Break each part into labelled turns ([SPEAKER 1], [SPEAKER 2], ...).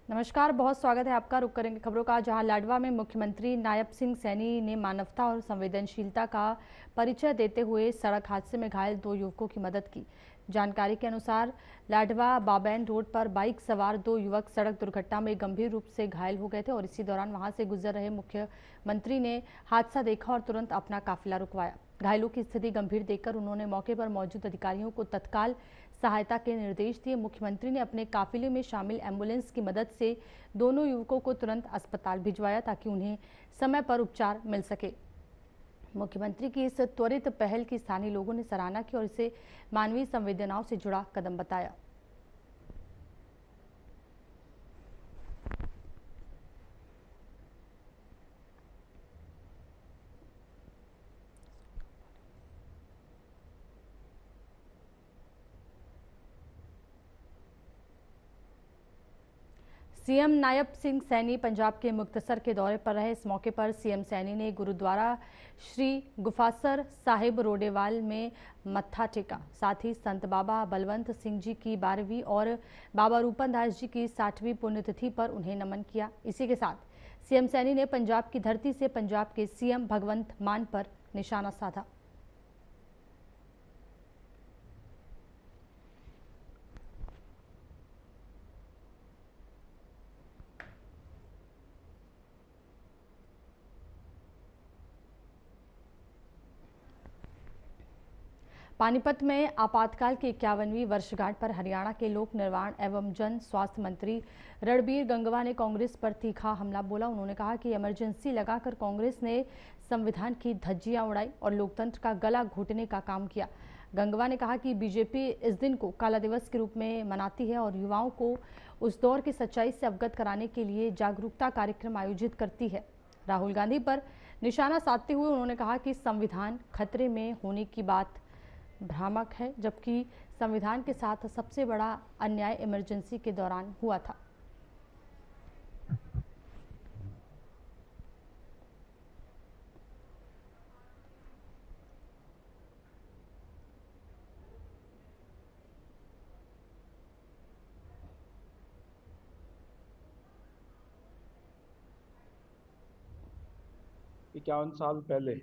[SPEAKER 1] नमस्कार, बहुत स्वागत है आपका। रुक करेंगे खबरों का, जहां लाडवा में मुख्यमंत्री नायब सिंह सैनी ने मानवता और संवेदनशीलता का परिचय देते हुए सड़क हादसे में घायल 2 युवकों की मदद की। जानकारी के अनुसार लाडवा बाबैन रोड पर बाइक सवार 2 युवक सड़क दुर्घटना में गंभीर रूप से घायल हो गए थे और इसी दौरान वहां से गुजर रहे मुख्यमंत्री ने हादसा देखा और तुरंत अपना काफिला रुकवाया। घायलों की स्थिति गंभीर देखकर उन्होंने मौके पर मौजूद अधिकारियों को तत्काल सहायता के निर्देश दिए। मुख्यमंत्री ने अपने काफिले में शामिल एम्बुलेंस की मदद से दोनों युवकों को तुरंत अस्पताल भिजवाया ताकि उन्हें समय पर उपचार मिल सके। मुख्यमंत्री की इस त्वरित पहल की स्थानीय लोगों ने सराहना की और इसे मानवीय संवेदनाओं से जुड़ा कदम बताया। सीएम नायब सिंह सैनी पंजाब के मुक्तसर के दौरे पर रहे। इस मौके पर सीएम सैनी ने गुरुद्वारा श्री गुफासर साहिब रोडेवाल में मत्था टेका। साथ ही संत बाबा बलवंत सिंह जी की 12वीं और बाबा रूपन दास जी की 60वीं पुण्यतिथि पर उन्हें नमन किया। इसी के साथ सीएम सैनी ने पंजाब की धरती से पंजाब के सीएम भगवंत मान पर निशाना साधा। पानीपत में आपातकाल की 51वीं वर्षगांठ पर हरियाणा के लोक निर्माण एवं जन स्वास्थ्य मंत्री रणबीर गंगवा ने कांग्रेस पर तीखा हमला बोला। उन्होंने कहा कि इमरजेंसी लगाकर कांग्रेस ने संविधान की धज्जियां उड़ाई और लोकतंत्र का गला घोटने का काम किया। गंगवा ने कहा कि बीजेपी इस दिन को काला दिवस के रूप में मनाती है और युवाओं को उस दौर की सच्चाई से अवगत कराने के लिए जागरूकता कार्यक्रम आयोजित करती है। राहुल गांधी पर निशाना साधते हुए उन्होंने कहा कि संविधान खतरे में होने की बात भ्रामक है, जबकि संविधान के साथ सबसे बड़ा अन्याय इमरजेंसी के दौरान हुआ था।
[SPEAKER 2] इक्यावन साल पहले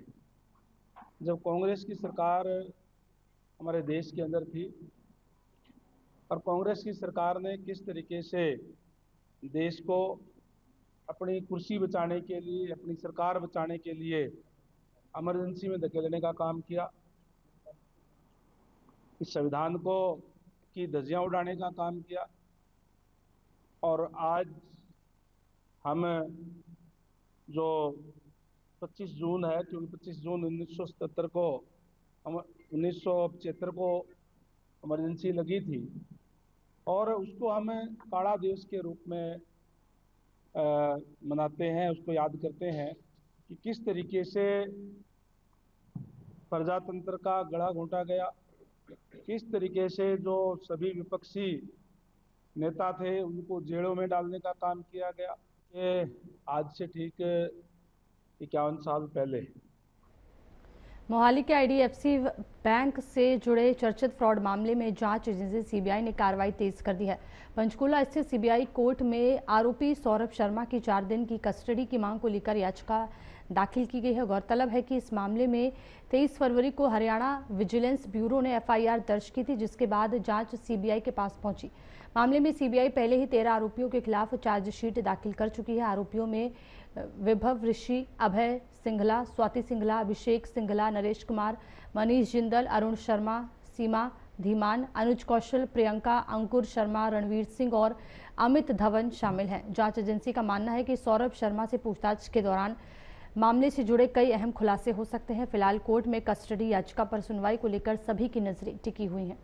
[SPEAKER 2] जब कांग्रेस की सरकार हमारे देश के अंदर थी और कांग्रेस की सरकार ने किस तरीके से देश को अपनी कुर्सी बचाने के लिए, अपनी सरकार बचाने के लिए इमरजेंसी में धकेलने का काम किया, इस संविधान को की धज्जियां उड़ाने का काम किया। और आज हम जो 25 जून है, क्योंकि 25 जून 1977 को 1975 को इमरजेंसी लगी थी और उसको हम काला दिवस के रूप में मनाते हैं, उसको याद करते हैं कि किस तरीके से प्रजातंत्र का गला घोंटा गया, किस तरीके से जो सभी विपक्षी नेता थे उनको जेलों में डालने का काम किया गया। कि आज से ठीक 51 साल पहले
[SPEAKER 1] मोहाली के आईडीएफसी बैंक से जुड़े चर्चित फ्रॉड मामले में जांच एजेंसी सीबीआई ने कार्रवाई तेज कर दी है। पंचकूला स्थित सीबीआई कोर्ट में आरोपी सौरभ शर्मा की 4 दिन की कस्टडी की मांग को लेकर याचिका दाखिल की गई है। गौरतलब है कि इस मामले में 23 फरवरी को हरियाणा विजिलेंस ब्यूरो ने एफआईआर दर्ज की थी, जिसके बाद जांच सीबीआई के पास पहुंची। मामले में सीबीआई पहले ही 13 आरोपियों के खिलाफ चार्जशीट दाखिल कर चुकी है। आरोपियों में विभव ऋषि, अभय सिंघला, स्वाति सिंघला, अभिषेक सिंघला, नरेश कुमार, मनीष जिंदल, अरुण शर्मा, सीमा धीमान, अनुज कौशल, प्रियंका, अंकुर शर्मा, रणवीर सिंह और अमित धवन शामिल हैं। जांच एजेंसी का मानना है कि सौरभ शर्मा से पूछताछ के दौरान मामले से जुड़े कई अहम खुलासे हो सकते हैं। फिलहाल कोर्ट में कस्टडी याचिका पर सुनवाई को लेकर सभी की नजरें टिकी हुई हैं।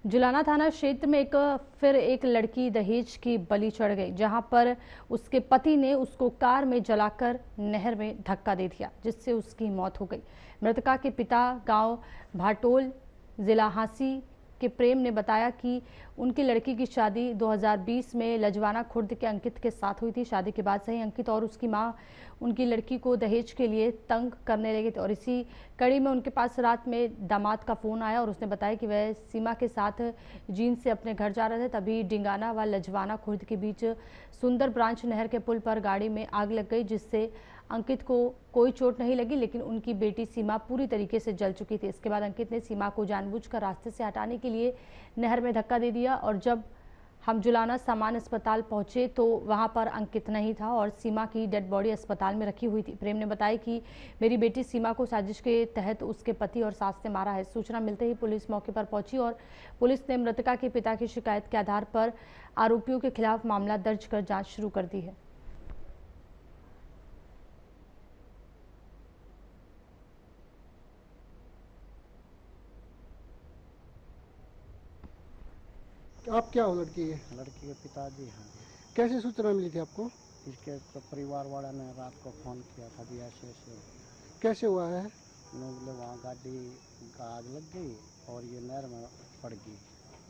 [SPEAKER 1] जुलाना थाना क्षेत्र में फिर एक लड़की दहेज की बलि चढ़ गई, जहां पर उसके पति ने उसको कार में जलाकर नहर में धक्का दे दिया, जिससे उसकी मौत हो गई। मृतका के पिता गांव भाटोल, जिला हांसी के प्रेम ने बताया कि उनकी लड़की की शादी 2020 में लजवाना खुर्द के अंकित के साथ हुई थी। शादी के बाद से ही अंकित और उसकी मां उनकी लड़की को दहेज के लिए तंग करने लगे थे और इसी कड़ी में उनके पास रात में दामाद का फोन आया और उसने बताया कि वह सीमा के साथ जींद से अपने घर जा रहे थे। तभी डिंगाना व लजवाना खुर्द के बीच सुंदर ब्रांच नहर के पुल पर गाड़ी में आग लग गई, जिससे अंकित को कोई चोट नहीं लगी, लेकिन उनकी बेटी सीमा पूरी तरीके से जल चुकी थी। इसके बाद अंकित ने सीमा को जानबूझकर रास्ते से हटाने के लिए नहर में धक्का दे दिया और जब हम जुलाना सामान अस्पताल पहुंचे तो वहां पर अंकित नहीं था और सीमा की डेड बॉडी अस्पताल में रखी हुई थी। प्रेम ने बताया कि मेरी बेटी सीमा को साजिश के तहत उसके पति और सास ने मारा है। सूचना मिलते ही पुलिस मौके पर पहुंची और पुलिस ने मृतका के पिता की शिकायत के आधार पर आरोपियों के खिलाफ मामला दर्ज कर जाँच शुरू कर दी है।
[SPEAKER 3] आप क्या हो लड़की के?
[SPEAKER 4] लड़की के पिताजी हैं।
[SPEAKER 3] कैसे सूचना मिली थी आपको?
[SPEAKER 4] इसके तो परिवार वाला ने रात को फ़ोन किया था भी ऐसे ऐसे हो गया।
[SPEAKER 3] कैसे हुआ है?
[SPEAKER 4] बोले वहाँ गाड़ी का आग लग गई और ये नहर में पड़ गई।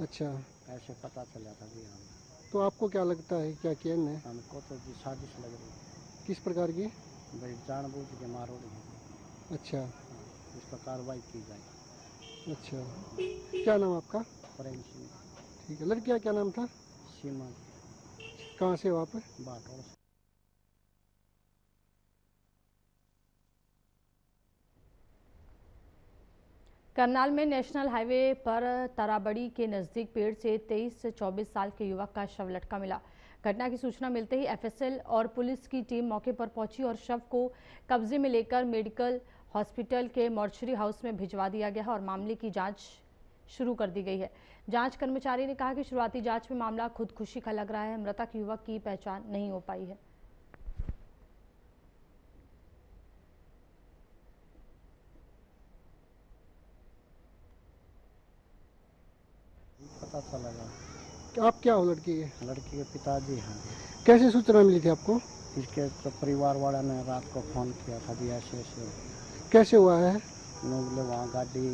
[SPEAKER 3] अच्छा,
[SPEAKER 4] ऐसे पता चला था भी हमें।
[SPEAKER 3] तो आपको क्या लगता है क्या किया इनने?
[SPEAKER 4] हमको तो जी साजिश लग रही है।
[SPEAKER 3] किस प्रकार की?
[SPEAKER 4] भाई जानबूझ के मारो नहीं।
[SPEAKER 3] अच्छा,
[SPEAKER 4] इस पर कार्रवाई की जाए।
[SPEAKER 3] अच्छा, क्या नाम आपका?
[SPEAKER 4] प्रेम सिंह।
[SPEAKER 3] ठीक है। लड़की का क्या नाम था?
[SPEAKER 4] सीमा
[SPEAKER 3] कहाँ से हो आप?
[SPEAKER 4] बाटोल से।
[SPEAKER 1] करनाल में नेशनल हाईवे पर ताराबड़ी के नजदीक पेड़ से 23 से 24 साल के युवक का शव लटका मिला। घटना की सूचना मिलते ही एफएसएल और पुलिस की टीम मौके पर पहुंची और शव को कब्जे में लेकर मेडिकल हॉस्पिटल के मॉर्चरी हाउस में भिजवा दिया गया है और मामले की जांच शुरू कर दी गई है। जांच कर्मचारी ने कहा कि शुरुआती जांच में मामला खुदकुशी का लग रहा है। मृतक युवक की पहचान नहीं हो पाई है।
[SPEAKER 4] पता चला
[SPEAKER 3] कि आप क्या हो लड़की के?
[SPEAKER 4] लड़की के पिताजी हैं।
[SPEAKER 3] कैसे सूचना मिली थी आपको?
[SPEAKER 4] इसके तो परिवार वाला ने रात को फ़ोन किया था भी ऐसे ऐसे हो गया।
[SPEAKER 3] कैसे हुआ है?
[SPEAKER 4] बोले वहाँ गाड़ी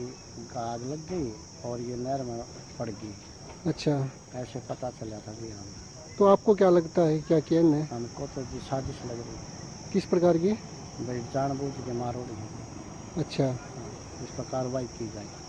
[SPEAKER 4] का आग लग गई और ये नहर में पड़ गई।
[SPEAKER 3] अच्छा,
[SPEAKER 4] ऐसे पता चला था भी हमें।
[SPEAKER 3] तो आपको क्या लगता है क्या किया इनने?
[SPEAKER 4] हमको तो जी साजिश लग रही है।
[SPEAKER 3] किस प्रकार की?
[SPEAKER 4] भाई जानबूझ के मारो नहीं।
[SPEAKER 3] अच्छा,
[SPEAKER 4] इस पर कार्रवाई की जाए।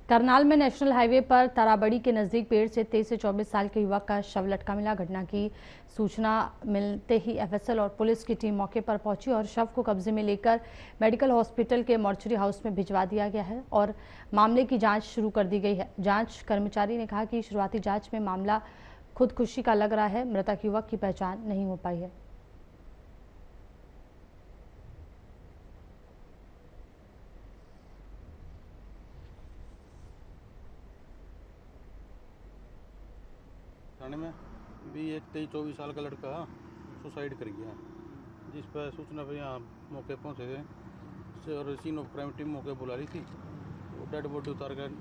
[SPEAKER 1] करनाल में नेशनल हाईवे पर ताराबड़ी के नजदीक पेड़ से 23 से 24 साल के युवक का शव लटका मिला। घटना की सूचना मिलते ही एफएसएल और पुलिस की टीम मौके पर पहुंची और शव को कब्जे में लेकर मेडिकल हॉस्पिटल के मॉर्चरी हाउस में भिजवा दिया गया है और मामले की जांच शुरू कर दी गई है। जांच कर्मचारी ने कहा कि शुरुआती जांच में मामला खुदकुशी का लग रहा है। मृतक युवक की पहचान नहीं हो पाई है।
[SPEAKER 5] थाने में भी एक 23-24 साल का लड़का सुसाइड कर गया, जिस पर सूचना पर यहाँ मौके पहुँचे थे और सीन ऑफ क्राइम टीम मौके बुला रही थी। वो डेड बॉडी उतार कर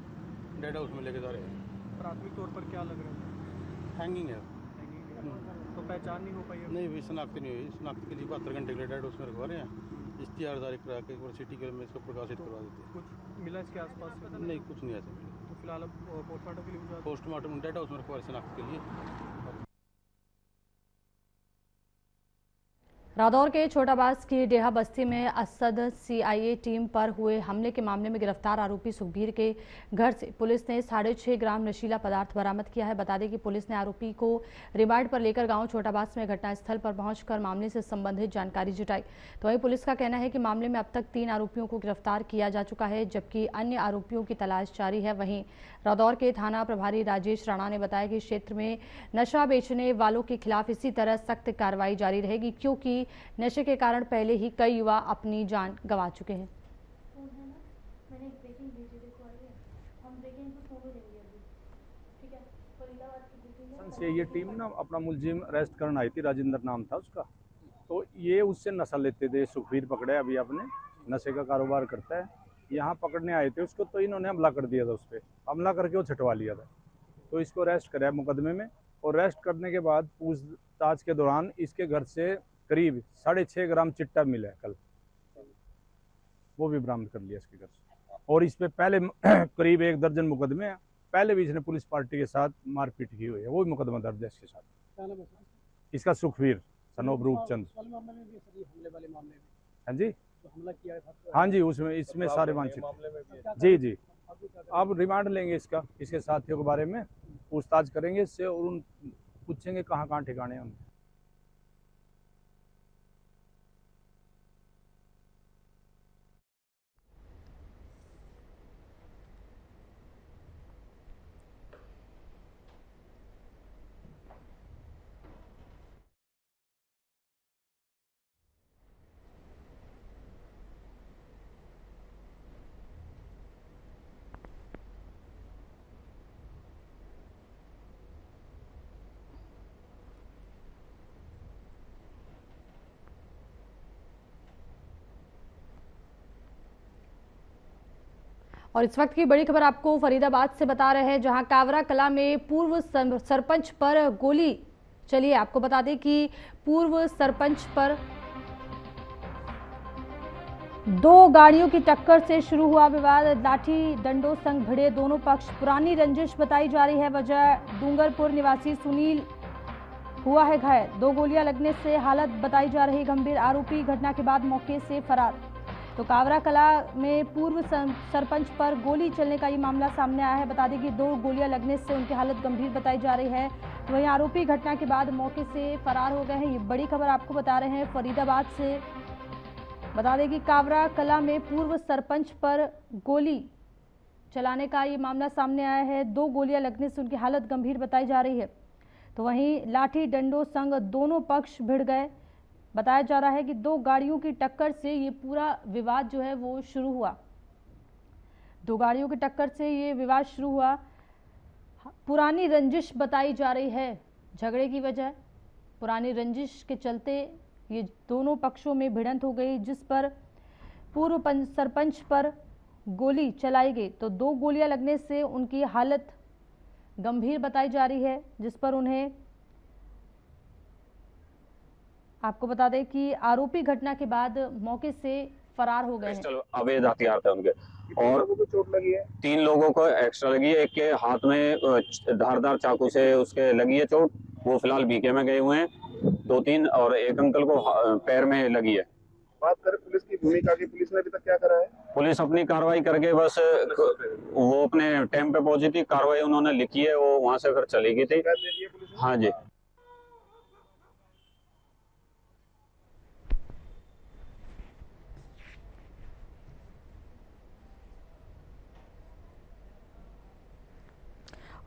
[SPEAKER 5] डेड हाउस में लेके जा रहे हैं।
[SPEAKER 6] प्राथमिक तौर पर क्या लग रहा है?
[SPEAKER 5] हैंगिंग है।
[SPEAKER 6] तो पहचान नहीं हो पाई है?
[SPEAKER 5] नहीं, भी शनाख्त नहीं हुई। शनाख्त के लिए 72 घंटे के लिए डेड हाउस में रखवा रहे हैं। इश्तिहार जारी करा के और सिटी के में इसको प्रकाशित करवा देते हैं।
[SPEAKER 6] कुछ मिला इसके आसपास से?
[SPEAKER 5] नहीं, कुछ नहीं ऐसा मिला।
[SPEAKER 6] तो फिलहाल अब पोस्टमार्टम के लिए भिजवा दिया?
[SPEAKER 5] पोस्टमार्टम डेड हाउस में रखवा रहे शनाख्त के लिए।
[SPEAKER 1] रादौर के छोटाबास की डेहा बस्ती में असद सीआईए टीम पर हुए हमले के मामले में गिरफ्तार आरोपी सुखबीर के घर से पुलिस ने 6.5 ग्राम नशीला पदार्थ बरामद किया है। बता दें कि पुलिस ने आरोपी को रिमांड पर लेकर गांव छोटाबास में घटनास्थल पर पहुंचकर मामले से संबंधित जानकारी जुटाई। तो वहीं पुलिस का कहना है कि मामले में अब तक 3 आरोपियों को गिरफ्तार किया जा चुका है, जबकि अन्य आरोपियों की तलाश जारी है। वहीं रादौर के थाना प्रभारी राजेश राणा ने बताया कि क्षेत्र में नशा बेचने वालों के खिलाफ इसी तरह सख्त कार्रवाई जारी रहेगी, क्योंकि नशे के कारण पहले ही कई युवा अपनी जान गंवा चुके हैं।
[SPEAKER 7] से ये टीम ना अपना मुलजिम अरेस्ट करने आई थी, राजेंद्र नाम था उसका। तो ये उससे नशा लेते थे। सुखबीर पकड़े अभी आपने, नशे का कारोबार करता है। यहाँ पकड़ने आए थे उसको, तो इन्होंने हमला कर दिया था उस पर। हमला करके वो छटवा लिया था, तो इसको अरेस्ट कराया मुकदमे में। और अरेस्ट करने के बाद पूछताछ के दौरान इसके घर से करीब 6.5 ग्राम चिट्टा मिला है कल, वो भी बरामद कर लिया इसके घर से। और इस पे पहले करीब 1 दर्जन मुकदमे हैं, पहले भी इसने पुलिस पार्टी के साथ मारपीट की हुई है, वो भी मुकदमा दर्ज है इसके साथ। इसका सुखवीर सनोब रूपचंद। हाँ जी, हाँ जी, उसमें इसमें सारे वांछित। जी जी, अब रिमांड लेंगे इसका, इसके साथियों के बारे में पूछताछ करेंगे इससे और उन पूछेंगे कहाँ कहाँ ठिकाने हैं उनके।
[SPEAKER 1] और इस वक्त की बड़ी खबर आपको फरीदाबाद से बता रहे हैं, जहां कावरा कला में पूर्व सरपंच पर गोली चली है। आपको बता दें कि पूर्व सरपंच पर 2 गाड़ियों की टक्कर से शुरू हुआ विवाद। लाठी डंडों संग भिड़े दोनों पक्ष। पुरानी रंजिश बताई जा रही है वजह। डूंगरपुर निवासी सुनील हुआ है घायल। 2 गोलियां लगने से हालत बताई जा रही गंभीर। आरोपी घटना के बाद मौके से फरार। तो कावरा कला में पूर्व सरपंच पर गोली चलने का ये मामला सामने आया है। बता दें कि 2 गोलियां लगने से उनकी हालत गंभीर बताई जा रही है। तो वहीं आरोपी घटना के बाद मौके से फरार हो गए हैं। ये बड़ी खबर आपको बता रहे हैं फरीदाबाद से। बता दें कि कावरा कला में पूर्व सरपंच पर गोली चलाने का ये मामला सामने आया है। 2 गोलियां लगने से उनकी हालत गंभीर बताई जा रही है। तो वहीं लाठी डंडों संग दोनों पक्ष भिड़ गए। बताया जा रहा है कि 2 गाड़ियों की टक्कर से ये पूरा विवाद जो है वो शुरू हुआ। 2 गाड़ियों की टक्कर से ये विवाद शुरू हुआ। पुरानी रंजिश बताई जा रही है झगड़े की वजह। पुरानी रंजिश के चलते ये दोनों पक्षों में भिड़ंत हो गई, जिस पर पूर्व सरपंच पर गोली चलाई गई। तो 2 गोलियां लगने से उनकी हालत गंभीर बताई जा रही है, जिस पर उन्हें, आपको बता दें कि आरोपी घटना के बाद मौके से फरार हो गए हैं।
[SPEAKER 8] अवैध हथियार थे उनके, और चोट लगी है। 3 लोगों को एक्स्ट्रा लगी है। एक के हाथ में धारदार चाकू से उसके लगी है चोट, वो फिलहाल बीके में गए हुए हैं। 2-3 और एक अंकल को पैर में लगी है।
[SPEAKER 9] बात करें पुलिस की भूमिका की, पुलिस ने अभी तक क्या करा है?
[SPEAKER 8] पुलिस अपनी कार्रवाई करके बस वो अपने टाइम पे पहुंची थी, कार्रवाई उन्होंने लिखी है, वो वहां से फिर चली गई थी। हाँ जी।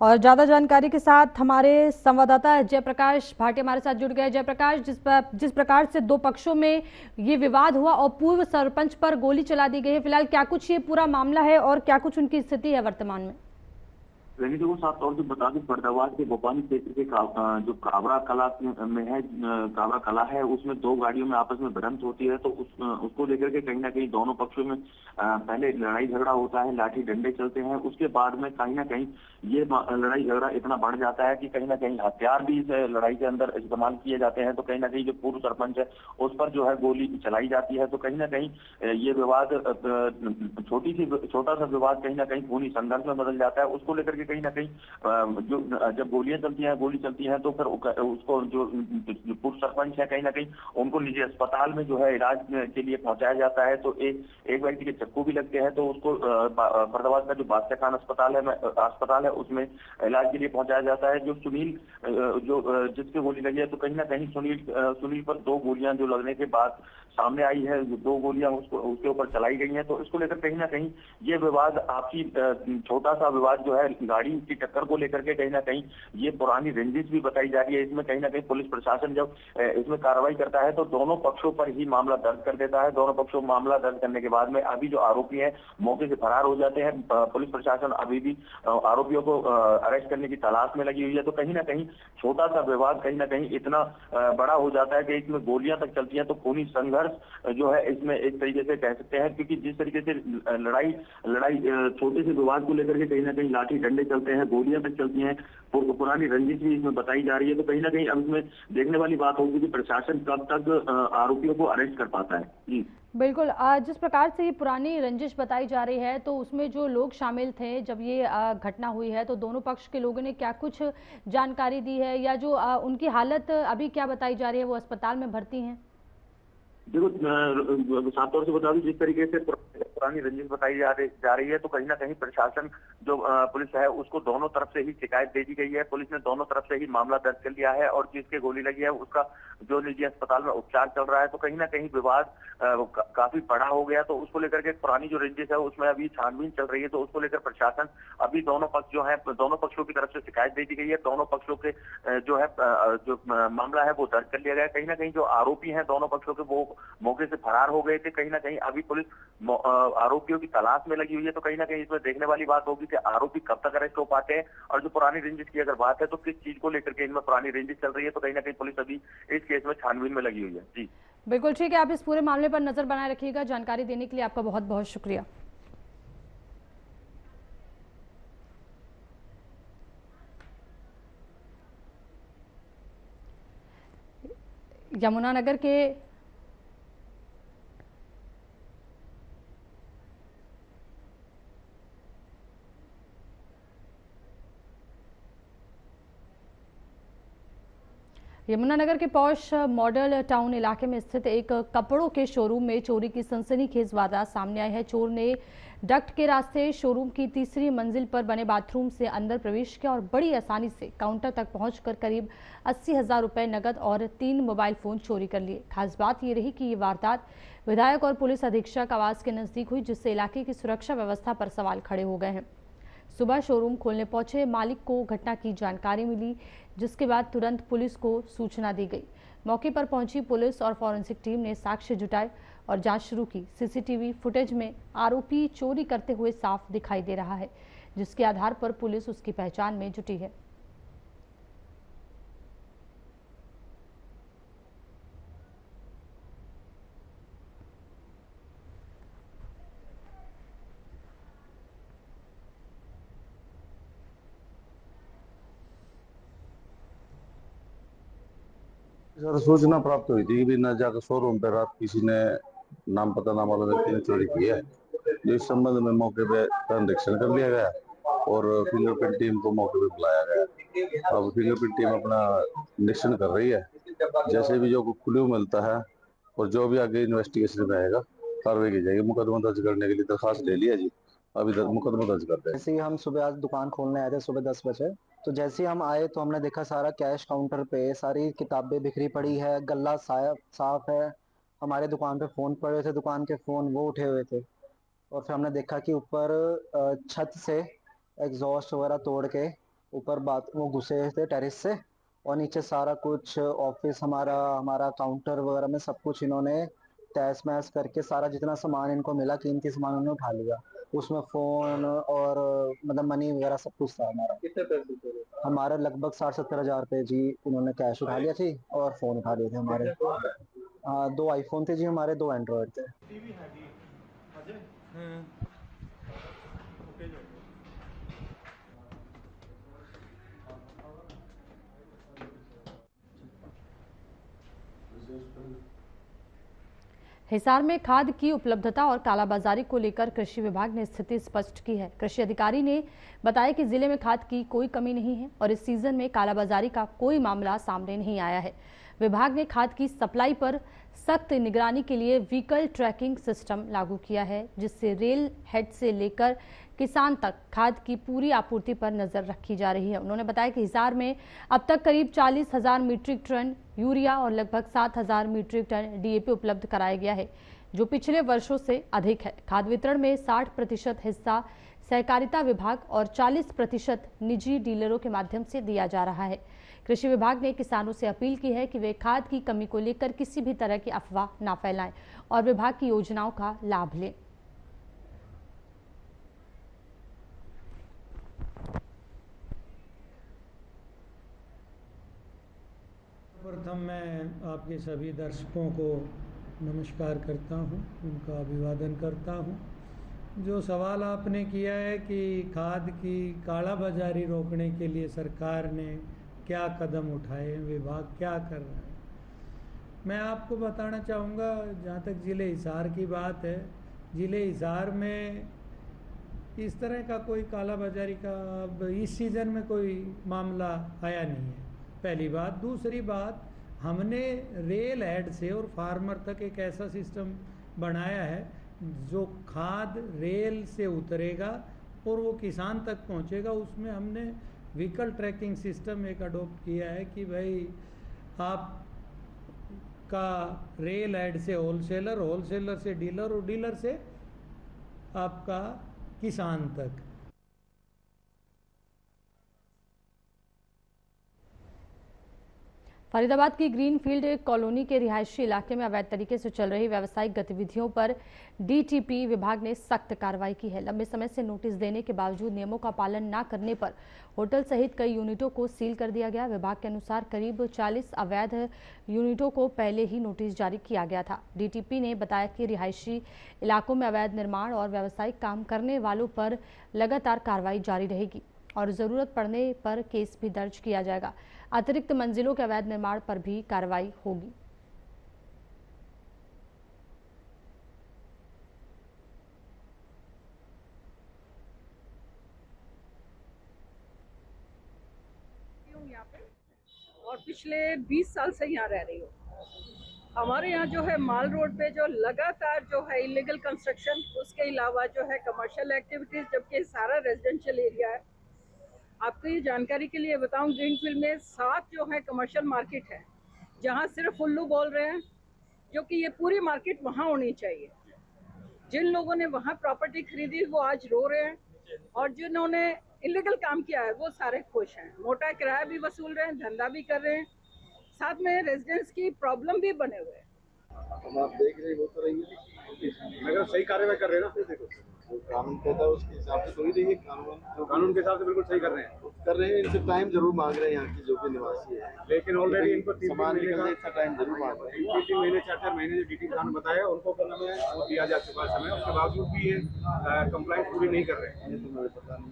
[SPEAKER 1] और ज्यादा जानकारी के साथ हमारे संवाददाता जयप्रकाश भाटिया हमारे साथ जुड़ गए। जयप्रकाश, जिस प्रकार से 2 पक्षों में ये विवाद हुआ और पूर्व सरपंच पर गोली चला दी गई है, फिलहाल क्या कुछ ये पूरा मामला है और क्या कुछ उनकी स्थिति है वर्तमान में?
[SPEAKER 10] को साफ तौर से बता दें, फरीदाबाद के गोपानी क्षेत्र के जो कावरा कला में है, कावरा कला है, उसमें 2 गाड़ियों में आपस में भिड़ंत होती है। तो उसको लेकर के कहीं ना कहीं दोनों पक्षों में पहले लड़ाई झगड़ा होता है, लाठी डंडे चलते हैं। उसके बाद में कहीं ना कहीं ये लड़ाई झगड़ा इतना बढ़ जाता है कि कहीं ना कहीं हथियार भी इस लड़ाई के अंदर इस्तेमाल किए जाते हैं। तो कहीं ना कहीं जो पूर्व सरपंच है उस पर जो है गोली चलाई जाती है। तो कहीं ना कहीं ये विवाद छोटा सा विवाद कहीं ना कहीं खूनी संघर्ष में बदल जाता है। उसको लेकर के कहीं ना कहीं जो जब गोली चलती हैं तो फिर उसको जो पूर्व सरपंच है कहीं ना कहीं उनको निजी अस्पताल में जो है इलाज के लिए पहुंचाया जाता है। तो एक व्यक्ति के चक्कू भी लगते हैं, तो उसको फरीदाबाद का जो बादशाह खान अस्पताल है उसमें इलाज के लिए पहुंचाया जाता है। जो सुनील जिसके गोली लगी है, तो कहीं ना कहीं सुनील पर 2 गोलियां जो लगने के बाद सामने आई है, 2 गोलियां उसके ऊपर चलाई गई हैं। तो इसको लेकर कहीं ना कहीं ये विवाद आपसी छोटा सा विवाद जो है गाड़ी की टक्कर को लेकर के कहीं ना कहीं ये पुरानी रंजिश भी बताई जा रही है। इसमें कहीं ना कहीं पुलिस प्रशासन जब इसमें कार्रवाई करता है तो दोनों पक्षों पर ही मामला दर्ज कर देता है। दोनों पक्षों में मामला दर्ज करने के बाद में अभी जो आरोपी है मौके से फरार हो जाते हैं। पुलिस प्रशासन अभी भी आरोपियों को अरेस्ट करने की तलाश में लगी हुई है। तो कहीं ना कहीं छोटा सा विवाद कहीं ना कहीं इतना बड़ा हो जाता है कि इसमें गोलियां तक चलती हैं। तो खूनी संघर्ष तर्क जो है इसमें एक तरीके से कह सकते हैं, क्योंकि जिस तरीके से लड़ाई छोटे से विवाद को लेकर के कहीं ना कहीं लाठी डंडे चलते हैं, गोलियां तक चलती हैं, पुरानी रंजिश भी इसमें बताई जा रही है। तो कहीं ना कहीं अब इसमें देखने वाली बात होगी कि प्रशासन कब तक आरोपियों को अरेस्ट कर पाता है। जी
[SPEAKER 1] बिल्कुल, जिस प्रकार से ये पुरानी रंजिश बताई जा रही है, तो उसमें जो लोग शामिल थे जब ये घटना हुई है, तो दोनों पक्ष के लोगों ने क्या कुछ जानकारी दी है, या जो उनकी हालत अभी क्या बताई जा रही है, वो अस्पताल में भर्ती हैं?
[SPEAKER 10] देखो, साफ तौर से बता दूं, जिस तरीके से पुरानी रंजिश बताई जा रही है, तो कहीं ना कहीं प्रशासन जो पुलिस है उसको दोनों तरफ से ही शिकायत दे दी गई है। पुलिस ने दोनों तरफ से ही मामला दर्ज कर लिया है, और जिसके गोली लगी है उसका जो निजी अस्पताल में उपचार चल रहा है। तो कहीं ना कहीं विवाद काफी बड़ा हो गया, तो उसको लेकर के पुरानी जो रंजिश है उसमें अभी छानबीन चल रही है। तो उसको लेकर प्रशासन अभी दोनों पक्ष जो है, दोनों पक्षों की तरफ से शिकायत दे दी गई है। दोनों पक्षों के जो है जो मामला है वो दर्ज कर लिया गया। कहीं ना कहीं जो आरोपी हैं दोनों पक्षों के, वो मौके से फरार हो गए थे। कहीं ना कहीं अभी पुलिस आरोपियों की तलाश में लगी हुई है। तो कहीं ना कहीं इसमें देखने वाली बात होगी कि आरोपी कब तक अरेस्ट हो पाते हैं, और जो पुरानी रंजिश की अगर बात है तो किस चीज को लेकर के इनमें पुरानी रंजिश चल रही है। तो कहीं ना कहीं पुलिस अभी इस केस में छानबीन में लगी हुई है। जी
[SPEAKER 1] बिल्कुल ठीक है, आप इस पूरे मामले पर नजर बनाए रखिएगा। जानकारी देने के लिए आपका बहुत बहुत शुक्रिया। यमुनानगर के यमुनानगर के पौष मॉडल टाउन इलाके में स्थित एक कपड़ों के शोरूम में चोरी की सनसनीखेज वारदात सामने आई है। चोर ने डक्ट के रास्ते शोरूम की तीसरी मंजिल पर बने बाथरूम से अंदर प्रवेश किया और बड़ी आसानी से काउंटर तक पहुंचकर करीब 80,000 रुपए नकद और 3 मोबाइल फोन चोरी कर लिए। खास बात ये रही कि ये वारदात विधायक और पुलिस अधीक्षक आवास के नजदीक हुई, जिससे इलाके की सुरक्षा व्यवस्था पर सवाल खड़े हो गए हैं। सुबह शोरूम खोलने पहुंचे मालिक को घटना की जानकारी मिली, जिसके बाद तुरंत पुलिस को सूचना दी गई। मौके पर पहुंची पुलिस और फॉरेंसिक टीम ने साक्ष्य जुटाए और जांच शुरू की। सीसीटीवी फुटेज में आरोपी चोरी करते हुए साफ दिखाई दे रहा है, जिसके आधार पर पुलिस उसकी पहचान में जुटी है।
[SPEAKER 11] सर, सूचना प्राप्त हुई थी कि भी नजा शोरूम पे रात किसी ने नाम पता ना वाला व्यक्ति ने चोरी की है। जो इस संबंध में मौके पे निरीक्षण कर लिया गया और फिंगरप्रिंट टीम को मौके पे बुलाया गया। अब फिंगरप्रिंट टीम अपना निरीक्षण कर रही है। जैसे भी जो क्लू मिलता है और जो भी आगे इन्वेस्टिगेशन में आएगा कार्रवाई की जाएगी। मुकदमा दर्ज करने के लिए दरखास्त ले लिया जी, अभी मुकदमा दर्ज करते हैं।
[SPEAKER 12] जैसे ही हम सुबह आज दुकान खोलने आए थे सुबह 10 बजे, तो जैसे ही हम आए तो हमने देखा सारा कैश काउंटर पे सारी किताबें बिखरी पड़ी है, गल्ला साफ है। हमारे दुकान पे फोन पड़े थे, दुकान के फोन वो उठे हुए थे। और फिर हमने देखा कि ऊपर छत से एग्जॉस्ट वगैरह तोड़ के ऊपर बात वो घुसे थे टेरेस से, और नीचे सारा कुछ ऑफिस हमारा काउंटर वगैरह में सब कुछ इन्होंने तहस महस करके सारा जितना सामान इनको मिला कीमती सामान उन्होंने उठा लिया। उसमें फोन और मतलब मनी वगैरह सब कुछ था हमारा। कितने पैसे थे? हमारे लगभग 60-70 हजार रुपए जी इन्होंने कैश उठा लिया थी और फोन उठा लिए थे हमारे। हाँ, 2 आईफोन थे जी हमारे, 2 एंड्रॉयड थे।
[SPEAKER 1] हिसार में खाद की उपलब्धता और कालाबाजारी को लेकर कृषि विभाग ने स्थिति स्पष्ट की है। कृषि अधिकारी ने बताया कि जिले में खाद की कोई कमी नहीं है और इस सीजन में कालाबाजारी का कोई मामला सामने नहीं आया है। विभाग ने खाद की सप्लाई पर सख्त निगरानी के लिए व्हीकल ट्रैकिंग सिस्टम लागू किया है, जिससे रेल हेड से लेकर किसान तक खाद की पूरी आपूर्ति पर नजर रखी जा रही है। उन्होंने बताया कि हिसार में अब तक करीब 40,000 मीट्रिक टन यूरिया और लगभग 7,000 मीट्रिक टन डीएपी उपलब्ध कराया गया है, जो पिछले वर्षों से अधिक है। खाद वितरण में 60% हिस्सा सहकारिता विभाग और 40% निजी डीलरों के माध्यम से दिया जा रहा है। कृषि विभाग ने किसानों से अपील की है कि वे खाद की कमी को लेकर किसी भी तरह की अफवाह न फैलाएं और विभाग की योजनाओं का लाभ लें।
[SPEAKER 13] प्रथम मैं आपके सभी दर्शकों को नमस्कार करता हूं, उनका अभिवादन करता हूं। जो सवाल आपने किया है कि खाद की काला बाजारी रोकने के लिए सरकार ने क्या कदम उठाए, विभाग क्या कर रहा है, मैं आपको बताना चाहूँगा। जहाँ तक ज़िले हिसार की बात है, ज़िले हिसार में इस तरह का कोई काला बाजारी का अब इस सीज़न में कोई मामला आया नहीं है, पहली बात। दूसरी बात, हमने रेल हेड से और फार्मर तक एक ऐसा सिस्टम बनाया है जो खाद रेल से उतरेगा और वो किसान तक पहुंचेगा। उसमें हमने व्हीकल ट्रैकिंग सिस्टम एक अडोप्ट किया है कि भाई आप का रेल हेड से होलसेलर, होलसेलर से डीलर और डीलर से आपका किसान तक।
[SPEAKER 1] फरीदाबाद की ग्रीनफील्ड कॉलोनी के रिहायशी इलाके में अवैध तरीके से चल रही व्यावसायिक गतिविधियों पर डीटीपी विभाग ने सख्त कार्रवाई की है। लंबे समय से नोटिस देने के बावजूद नियमों का पालन न करने पर होटल सहित कई यूनिटों को सील कर दिया गया। विभाग के अनुसार करीब 40 अवैध यूनिटों को पहले ही नोटिस जारी किया गया था। डीटीपी ने बताया कि रिहायशी इलाकों में अवैध निर्माण और व्यावसायिक काम करने वालों पर लगातार कार्रवाई जारी रहेगी और जरूरत पड़ने पर केस भी दर्ज किया जाएगा। अतिरिक्त मंजिलों के अवैध निर्माण पर भी कार्रवाई होगी।
[SPEAKER 14] यहाँ पे और पिछले 20 साल से यहाँ रह रही हूँ। हमारे यहाँ जो है माल रोड पे जो लगातार जो है इलीगल कंस्ट्रक्शन, उसके अलावा जो है कमर्शियल एक्टिविटीज, जबकि सारा रेजिडेंशियल एरिया है। आपको ये जानकारी के लिए बताऊं, ग्रीनफील्ड में 7 जो है कमर्शियल मार्केट है, जहां सिर्फ उल्लू बोल रहे हैं, जो कि ये पूरी मार्केट वहां होनी चाहिए। जिन लोगों ने वहां प्रॉपर्टी खरीदी वो आज रो रहे हैं, और जिन्होंने इलीगल काम किया है वो सारे खुश हैं। मोटा किराया भी वसूल रहे हैं, धंधा भी कर रहे हैं, साथ में रेजिडेंट्स की प्रॉब्लम भी बने हुए हैं।
[SPEAKER 9] आप देख रहे हो तो रही है, अगर सही कार्रवाई कर रहे हैं ना, फिर देखो जो कानून कहता है उसके हिसाब से थोड़ी रही है। कानून के हिसाब से बिल्कुल सही कर रहे हैं। इनसे टाइम जरूर मांग रहे हैं यहाँ की जो भी निवासी है, लेकिन ऑलरेडी इनको सामान निकलने इतना टाइम जरूर मांग रहे हैं। 3 महीने 4 महीने जो डीटी साहब ने बताया उनको करने में वो दिया जा चुका है समय, उसके बावजूद भी ये कंप्लाइंस पूरी नहीं कर रहे हैं। ये तो मुझे पता नहीं,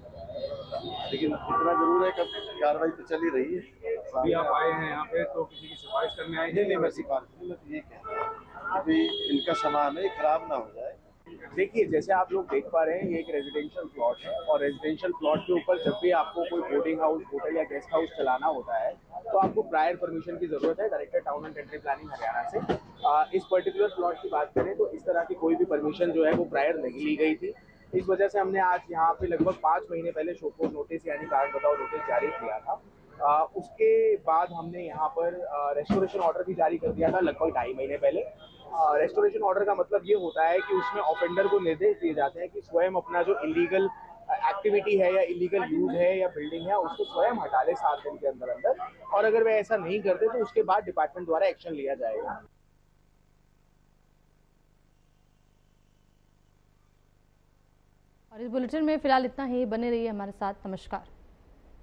[SPEAKER 9] लेकिन इतना जरूर है कि कार्रवाई तो चल ही रही है। अभी आप आए हैं यहाँ पे तो किसी की सिफारिश करने आए नहीं, मैं सिफारिश नहीं, मैं तो ये कह रहा हूँ अभी इनका सामान है खराब ना हो जाए।
[SPEAKER 15] देखिए, जैसे आप लोग देख पा रहे हैं, ये एक रेजिडेंशियल प्लॉट है और रेजिडेंशियल प्लॉट के ऊपर जब भी आपको कोई बोर्डिंग हाउस, होटल या गेस्ट हाउस चलाना होता है तो आपको प्रायर परमिशन की जरूरत है director town and country planning Haryana से। इस पर्टिकुलर प्लॉट की बात करें तो इस तरह की कोई भी परमिशन जो है वो प्रायर नहीं ली गई थी। इस वजह से हमने आज यहाँ पे लगभग 5 महीने पहले शोकोज नोटिस यानी कारण बताओ नोटिस जारी किया था। उसके बाद हमने यहाँ पर रेस्टोरेशन ऑर्डर भी जारी कर दिया था लगभग 2.5 महीने पहले। रेस्टोरेशन ऑर्डर का मतलब ये होता है कि उसमें ऑफेंडर को निर्देश दिए जाते हैं कि स्वयं अपना जो इलीगल एक्टिविटी है या इलीगल यूज है या बिल्डिंग है उसको स्वयं हटा ले 7 दिन के अंदर अंदर, और अगर वे ऐसा नहीं करते तो उसके बाद डिपार्टमेंट द्वारा एक्शन लिया जाएगा।
[SPEAKER 1] और इस बुलेटिन में फिलहाल इतना ही। बने रहिए हमारे साथ। नमस्कार।